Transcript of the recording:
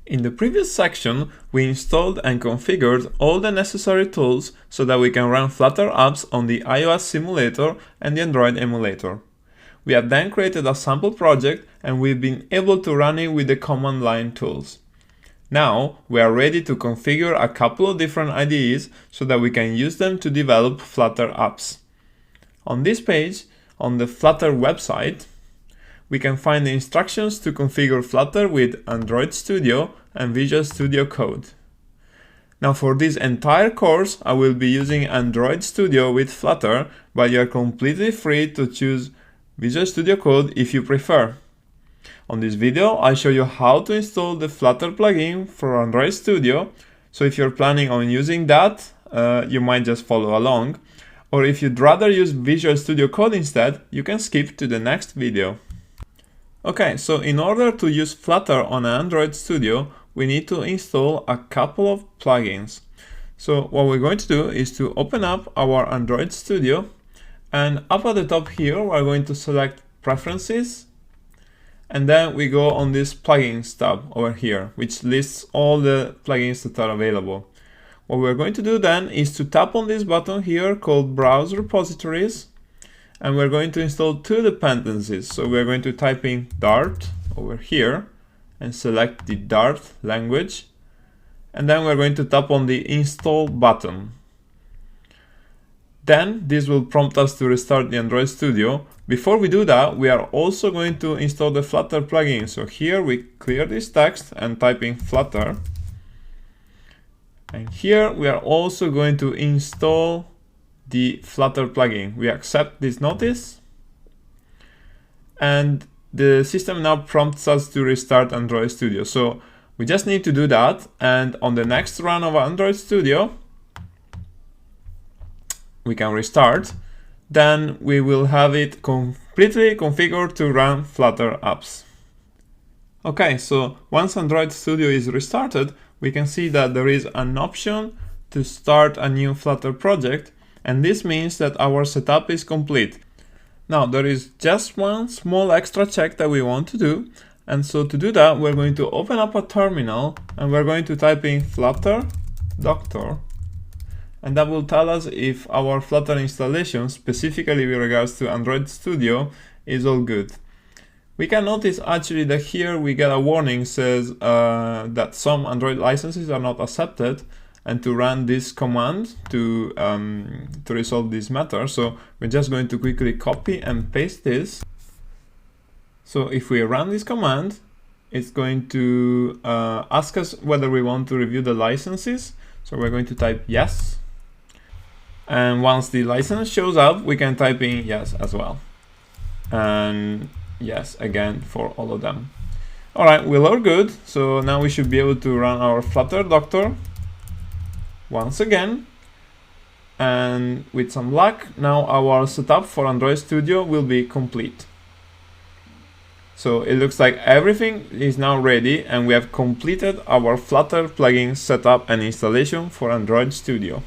In the previous section, we installed and configured all the necessary tools so that we can run Flutter apps on the iOS simulator and the Android emulator. We have then created a sample project and we've been able to run it with the command line tools. Now, we are ready to configure a couple of different IDEs so that we can use them to develop Flutter apps. On this page, on the Flutter website, we can find the instructions to configure Flutter with Android Studio and Visual Studio Code. Now for this entire course, I will be using Android Studio with Flutter, but you are completely free to choose Visual Studio Code if you prefer. On this video, I show you how to install the Flutter plugin for Android Studio, so if you're planning on using that, you might just follow along. Or if you'd rather use Visual Studio Code instead, you can skip to the next video. Okay, so in order to use Flutter on Android Studio, we need to install a couple of plugins. So what we're going to do is to open up our Android Studio, and up at the top here, we're going to select Preferences, and then we go on this Plugins tab over here, which lists all the plugins that are available. What we're going to do then is to tap on this button here called Browse Repositories, and we're going to install two dependencies. So we're going to type in Dart over here and select the Dart language, and then we're going to tap on the Install button. Then this will prompt us to restart the Android Studio. Before we do that, we are also going to install the Flutter plugin. So here we clear this text and type in Flutter. And here we are also going to install the Flutter plugin. We accept this notice, and the system now prompts us to restart Android Studio. So we just need to do that, and on the next run of Android Studio, we can restart. Then we will have it completely configured to run Flutter apps. Okay, so once Android Studio is restarted, we can see that there is an option to start a new Flutter project, and this means that our setup is complete. Now there is just one small extra check that we want to do, and so to do that we're going to open up a terminal and we're going to type in Flutter Doctor, and that will tell us if our Flutter installation, specifically with regards to Android Studio, is all good. We can notice actually that here we get a warning says that some Android licenses are not accepted, and to run this command to resolve this matter. So we're just going to quickly copy and paste this. So if we run this command, it's going to ask us whether we want to review the licenses. So we're going to type yes. And once the license shows up, we can type in yes as well. And yes again for all of them. All right, we're all good. So now we should be able to run our Flutter Doctor once again, and with some luck, now our setup for Android Studio will be complete. So it looks like everything is now ready, and we have completed our Flutter plugin setup and installation for Android Studio.